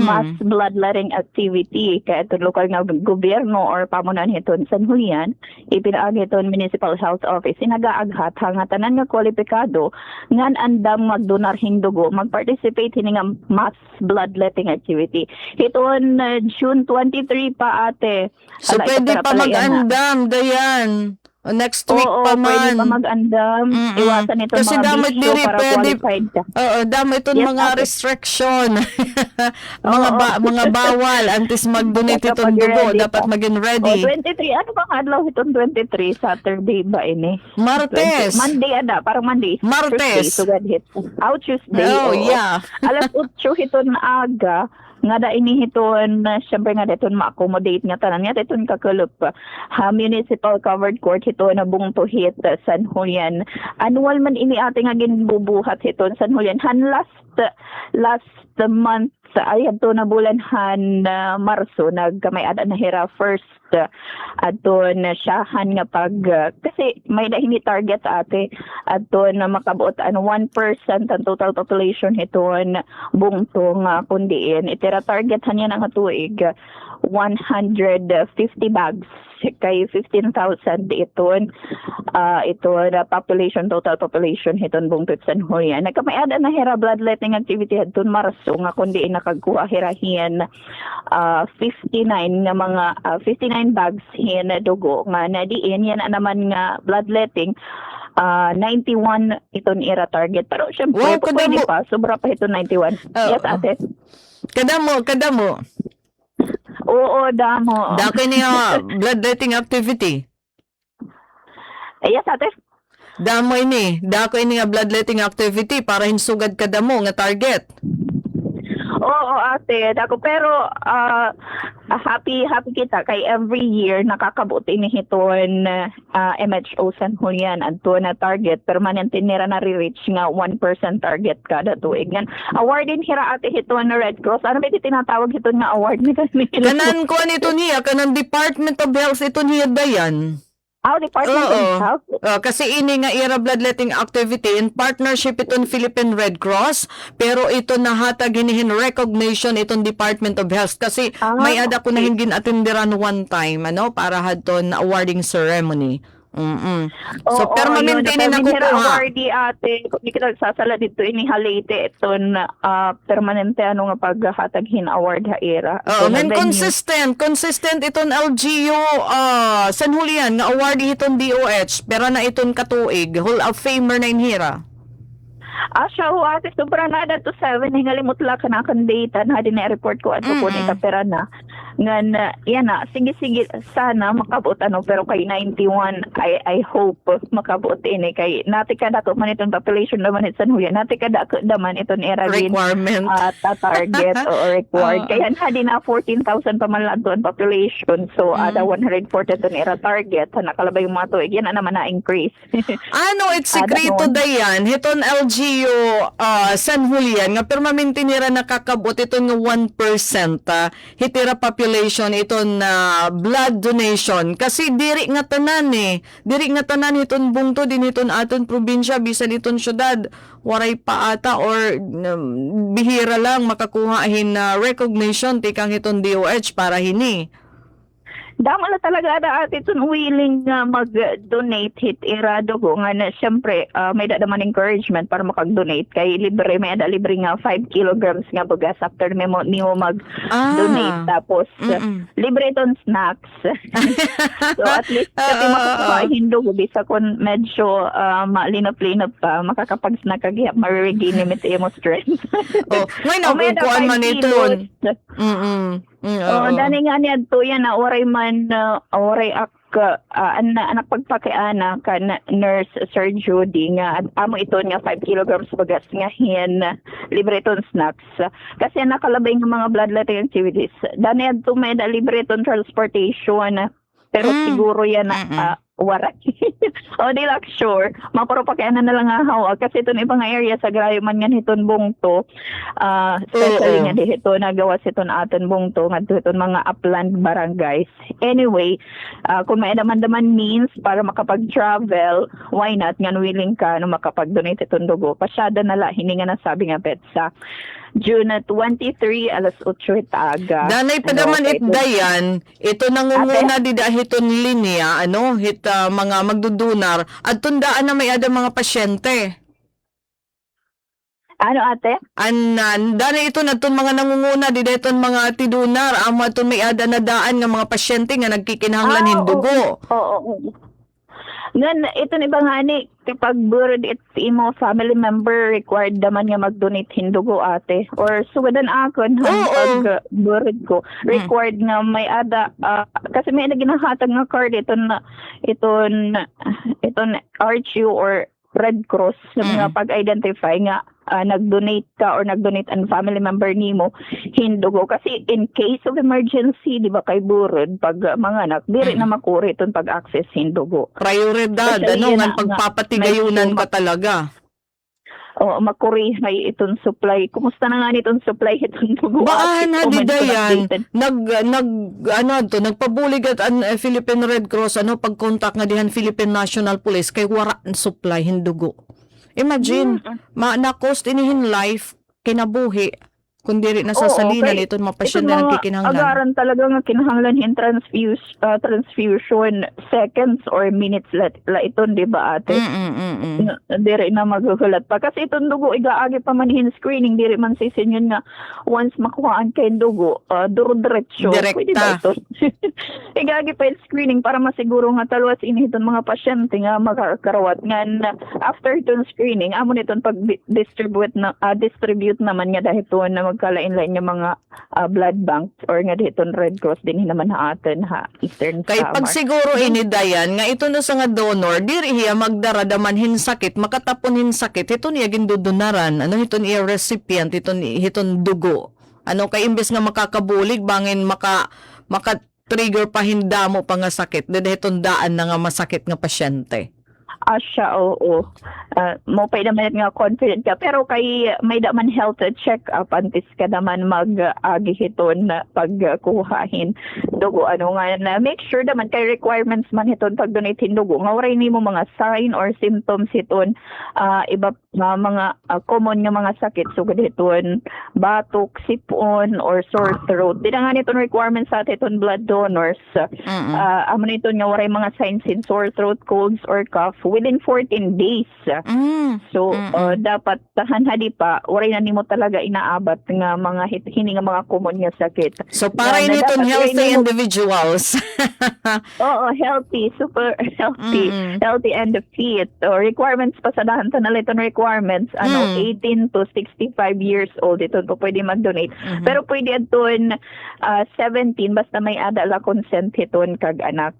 mass bloodletting activity kay aton lokal nga gobyerno or pamunan hiton San Julian ipinaagi hiton Municipal Health Office sinagaaghat nga tanan nga kwalipikado ngan andam magdonar hing dugo mag-participate hini nga mass bloodletting activity. Hiton June 23 pa ate. So pwede pa mag-andam dayan. Next week pa man. Pwede pa mag-andam. Iwasan ito kasi mga damay bisyo para qualified ka. Oo, damay ito mga restriction. mga bawal antes mag-donate itong dugo. Dapat maging ready. 23. Ano bang adlaw itong 23? Saturday ba ini? Martes. Monday parang Monday. Martes. Tuesday, sugad hit. Tuesday. Oh, yeah. Alas 8 hiton aga. Nga da inihiton syempre nga daton ma-accommodate nga tanan nga daton kakulup municipal covered court hiton na bungto hit San Julian. Annual man ini ate nga ginbubuhat hiton San Julian han last month ay adto na bulanhan Marso nagkamay-ada na hira first adton siyahan nga pag kasi may dahini target ate adton na makabuot 1% ang total population hiton bungto nga kundiin itira target hanya nga tuig 150 bags kay 15,000 iton na total population hiton bungtot San Julian. Nagkamay-ada na hira bloodletting activity adton Marso nga kundi nakagkuha hirahian 59 nga mga 59 bags hin dugo nga nadiin yan naman nga bloodletting 91 iton ira target pero syempre pwede pa sobra pa ito 91. Yes ate. Kadamo. Oo, damo. Dako niya bloodletting activity. Yes ate. Damoy ni, dako ini nga bloodletting activity para hinsugad ka damo nga target. Oo, ate. Dako, pero happy kita kay every year nakakabuti ni hiton MHO San Julian adto na target permanente nira na reach nga 1% target kada tuig. Ngan award din hira ate hiton na Red Cross. Ano ba iti tinatawag hiton nga award ni kanila? Kanan ko nito niya, kanan Department of Health ito niya dayan. Department of Health. Kasi ini nga ira bloodletting activity in partnership iton Philippine Red Cross, pero ito nahatag hinihin recognition itong Department of Health kasi may ada ko na hingin atindiran one time para hadton na awarding ceremony. So permanente ni nakukuha. Awardee ate, di kita sasala dito ini halite iton permanente nga paghatag hin award ha era. And consistent iton LGU San Julian nga awardee iton DOH pero na iton katuig Hall of Famer na inhira. Siya ho ate, sobra na to 7 hingalimot la ka na kan data na din na-report ko ato ko ni kapera na. Ngan, yan na, sige, sana makabot pero kay 91, I hope makabot ini kay nati kada ko man itong population naman sa San Julian, nati kada ko naman itong era requirement target o required. Kaya hadi na 14,000 pa man lang doon population, so ada 140 itong era target, nakalabay yung mga tuig, yan na naman na-increase. It's sekreto dayan, hiton LGU San Julian, nga permanente nira nakakabot itong nga 1% hitira population iton blood donation kasi diri nga tanan iton bungto din iton aton probinsya bisan iton syudad waray pa ata or bihira lang makakuhahin na recognition tikang iton DOH para hini. Dama na talaga ada ate itong willing mag-donate hit irado ko nga na siyempre may dadaman encouragement para makag-donate kay libre may ada libre nga 5 kilograms nga bugas after nimo mag-donate tapos libre itong snacks. So at least kasi makakuha hindog bisa kun medyo malinap-linap pa makakapag-snack kagihap mariregain limit mo strength. Ngayon kuan man iton. Dani nga niya to yan na oray man oray anak pagpakiana kan nurse Sir Judy nga amo ito nga 5 kilograms bagas nga hin libre ton snacks kasi nakalabay ng mga bloodletting activities. Dani adto may da libre ton transportation pero siguro yan waray. Di lang sure. Mapuro pa kaya na lang hawa. Kasi ito ibang area sa Grayo man nga hiton bungto. Especially nga dito nagawas iton aton bungto. Nga iton mga upland barangays. Anyway, kung may daman means para makapag-travel, why not? Nga willing ka no makapag-donate iton dugo. Pasyada na la. Hininga na sabi nga petsa. June 23, alas 8 taga. Danay pa naman dayan, ito nangunguna didahiton linya, mga magdudunar, at tundaan na may ada mga pasyente. Ano ate? Danay ito na itong mga nangunguna didahiton mga tidunar, amo itong may ada na daan ng mga pasyente nga nagkikinahanglan hindugo. Oo. Ngan ito ni bangani kapag burod it imo family member required naman nga mag-donate hindugo ate or sugadan akon pag burod ko required nga may ada kasi may naginahatag nga card iton RHU or Red Cross sa mga pag-identify nga nag-donate ka or nag-donate ang family member nimo hindugo kasi in case of emergency di ba kay burod pag mga anak diri na makuri itong pag-access hindugo prioridad nga pagpapatigayunan ka talaga makuri may itong supply kumusta na nga nitong supply itong dugo baan na di dayan nagpabulig at Philippine Red Cross pag-contact nga dihan Philippine National Police kay wara supply hindugo. Imagine, na-cost inihin life, kinabuhi, kung diri na sasalinan ito mga pasyente na nagkikinahanglan. Agaran talaga nga kinahanglan in transfusion seconds or minutes la iton, di ba ate? Diri na magugulat pa. Kasi itong dugo, igaagi pa manihin screening, diri man sisin yun nga, once makuhaan kayo dugo, duro-diretsyo. Pwede ba ito? Igaagi pa yung screening para masiguro nga talwas inihiton mga pasyente nga magkakarawat. Nga after itong screening, amo nitong pag-distribute naman nga dahil ito na magkalain-lain nga mga blood banks or nga diton Red Cross din naman aton ha Eastern Kay Samar. pag siguro ini dayan nga ito na sa nga donor diri hiya magdaradaman hin sakit makatapon hin sakit ito niya gindudonaran ano ito niya recipient hiton dugo ano kay imbes nga makakabulig bangin maka trigger pa hindamo pa nga sakit dede hiton daan na nga masakit nga pasyente. Siya, oo. Mo pa naman nga confident ka. Pero kay may daman health check-up antes ka naman mag-agihiton na pagkuhahin dugo. Ano nga na make sure naman kay requirements man hiton pag-donate dugo. Nga waray nimo mga sign or symptoms hiton iba mga common nga mga sakit. So hiton batok, sipon, or sore throat. Di na nga niton requirements sa hiton blood donors. Amo niton nga waray mga signs in sore throat, colds, or cough within 14 days. So, dapat tahan hadi pa, waray na nimo talaga inaabat nga mga hini nga mga common nga sakit. So, para Na initon dapat healthy waray nimo- individuals. Oo, healthy, super healthy, healthy and fit. O, requirements pa sa dahan na liton requirements, 18 to 65 years old, ito po pwede mag-donate. Pero pwede aton 17, basta may adala consent hiton kag anak.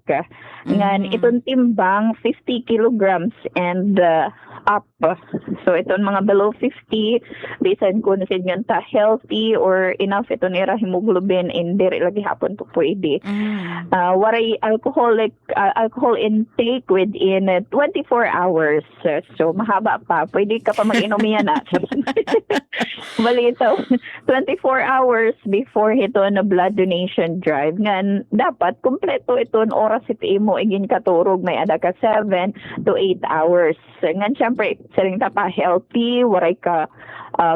Ngan, itong timbang, 50 kilograms and up. So, itong mga below 50, bisan kung sinyan ta healthy or enough itong ira hemoglobin and diri lagi hapon po pwede. Waray alcohol intake within 24 hours. So, mahaba pa. Pwede ka pa mag-inom yan na. Balito. 24 hours before ito na blood donation drive. Ngan, dapat kompleto itong oras ito mo igin katurog. May ada ka 7 to 8 hours. Ngan, syempre, saring pa healthy, waray ka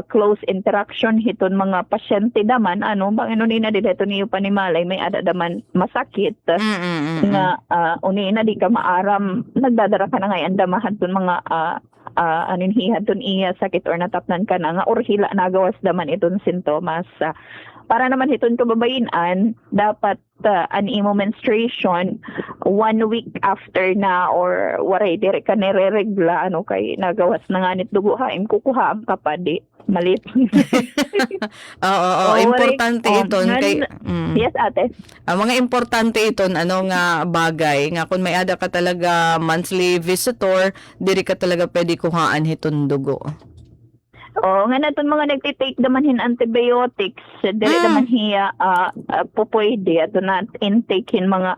close interaction hiton mga pasyente daman ano bang inunina dito niyo panimalay may ada daman masakit nga unina di ka maaram nagdadara ka na nga andamahan ton mga aninhihan ton iya sakit or natapnan ka na nga or hila nagawas daman iton sintomas para naman hiton kababayinan dapat an imo menstruation 1 week after na or waray dire ka nire-regla ano kay nagawas na nganit dugo ha kukuha ang kapadi malit. Oo, importante iton kay Yes, ate. ang mga importante iton ano nga bagay nga kung may ada ka talaga monthly visitor diri ka talaga pwede kuhaan hiton dugo. Oo, nga naton mga nagtitake naman hin antibiotics, dili naman hiya pupwede ato na intake hin mga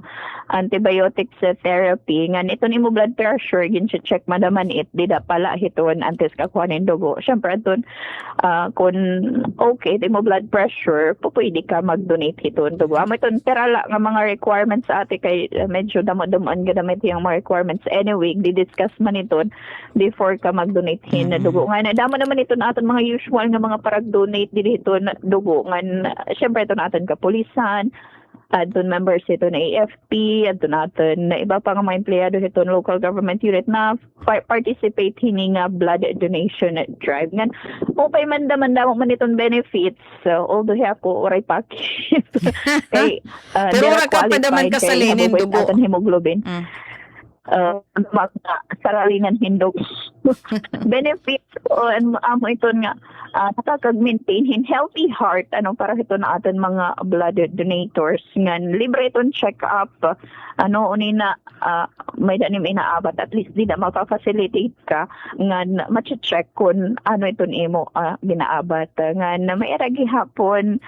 antibiotics therapy. Nga iton imo blood pressure gin check madaman it dida pala hiton antes ka kuhanin dugo. Syempre aton kung okay imo blood pressure, pupwede ka mag-donate hiton dugo. Amo iton terala nga mga requirements sa ate kay medyo damo-damoan gadamit yung mga requirements. Anyway, di-discuss man iton before ka mag-donate hin na dugo. Nga na damo naman iton aton mga usual nga mga parag-donate dito na dugo ngan syempre ito natin kapulisan aton members ito na AFP aton natin na iba pa nga mga empleyado ito na local government unit na participate hini nga blood donation drive ngan upay man man itong benefits although ako oray package kay Pero wala ka pa naman kasalinin dugo aton hemoglobin saralingan hindog benefits amo ito nga nakakag-maintain hin healthy heart ano para ito na aton mga blood donators ngan libre itong check up ano unina may danim inaabat at least di na mapafacilitate ka ngan ma-check kun ano itong imo ginaabat ngan may eragi hapon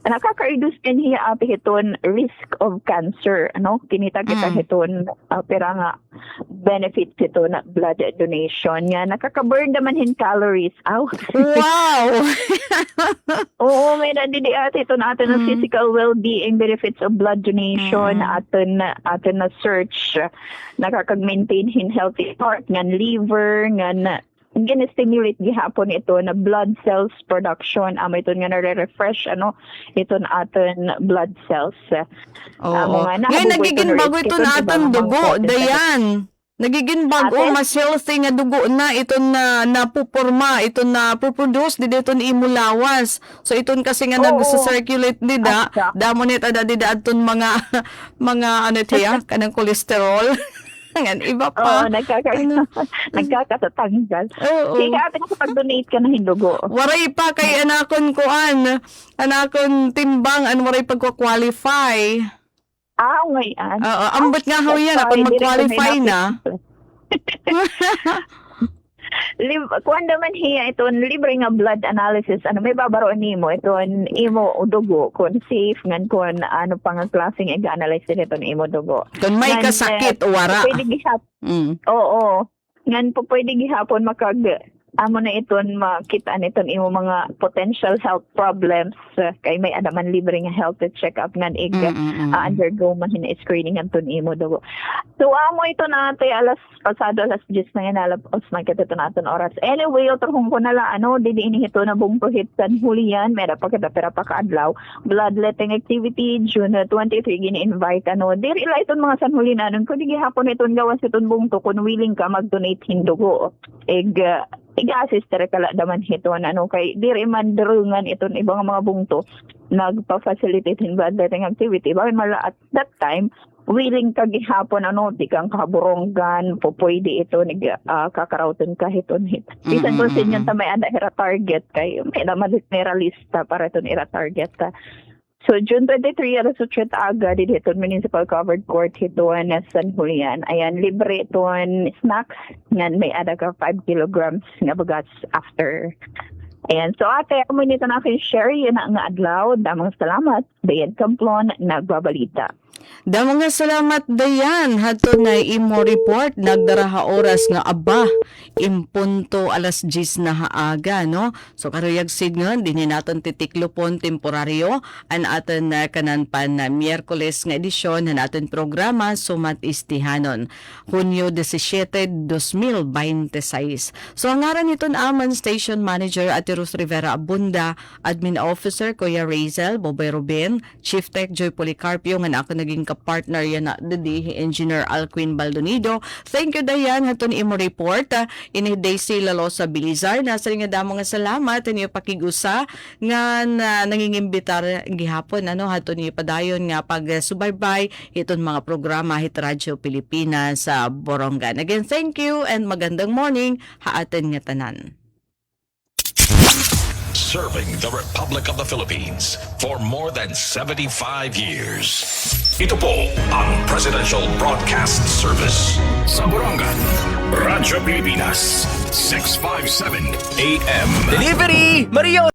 nakaka-reduce kanhiya api hiton risk of cancer ano kinita kita hiton pero nga benefits ito na blood donation nga nakaka-burn naman hin calories wow. Oo may nandidi ate ito na atin ng physical well-being benefits of blood donation atin na search nakaka-maintain hin healthy heart ngan liver ngan gina-stimulate gihapon ito na blood cells production amo ito nga nare-refresh ano ito na aton blood cells ngayon nagiging bago ito na aton dugo dayan nagiging bago mas healthy nga dugo na ito na napupurma ito na puproduce dito ni imulawas so iton kasi nga nag-circulate dida damo nit ada dida aton mga ano tiya kanang cholesterol Ngan iba Oo, pa. nagkakatatanggal. Oo. Kaya ate ko pag-donate ka ng hindugo. Waray pa kay anakon kuan. Anakon timbang an waray pagko-qualify. Ngayon. Oo, ambot nga ho yan ako mag-qualify na. Kuan naman hiya ito libre nga blood analysis may babaroon nimo ito imo dugo kun safe ngan kun ano pang klaseng ig-analyze nito imo dugo. Kung may Ngan, kasakit o wara. Pwede gihapon. Oo. Ngan po pwede gihapon amo na iton makita niton imo mga potential health problems kay may adaman libre nga health check-up ngan undergo man hin screening anton imo dugo. So amo ito nate pasado alas 10 na nalapos man kita naton oras. Anyway, otorhong ko nala dili inihito na bungtuhit san hulian mera pa kita pera pa kaadlaw. Bloodletting activity June 23 gini-invite diri la iton mga sanhulinanon pwede gihapon iton gawas iton bungto kung willing ka mag-donate hindugo. Iga-assist kala daman hiton kay diri man derungan iton ibang mga bungto nagpa-facilitate in bloodletting activity bakit mala at that time willing ka gihapon di kang kaburonggan pwede ito kakarawton ka hiton hit bisan ko sinyon ta may ada ira target kay may naman lista para iton ira target ta. So, June 23, alas 8 aga, dito Municipal Covered Court, hiton na San Julian. Ayan, libre iton snacks, ngan may ada ka 5 kilograms nga bagats after. Ayan, so ate, ako nito na aking share, yun ang adlaw. Damang salamat, Bayad Kamplon, nagbabalita. Damo nga salamat dayan hadto na imo report nagdaraha oras nga aba impunto alas 10 na haaga no. So karuyag signal dinhi naton titiklopon temporaryo an aton kanan pan na Miyerkules nga edisyon na naton programa Sumat Istihanon Hunyo 17, 2026. So ang ngaran niton aman Station Manager Ate Rose Rivera Abunda, Admin Officer Kuya Razel Boboy Ruben, Chief Tech Joy Policarpio nga ako naging ka-partner yan na the Engineer Alquin Baldonido. Thank you dayan haton imo report. Ini Daisy Lalosa Bilizar nasa nga damo nga salamat niyo pakigusa nga nangingimbitar gihapon haton niyo padayon nga pagsubaybay iton mga programa hit Radyo Pilipinas sa Borongan. Again, thank you and magandang morning haaten nga tanan. Serving the Republic of the Philippines for more than 75 years. Ito po ang Presidential Broadcast Service sa Borongan, Radyo Pilipinas, 657 AM. Delivery! Mario!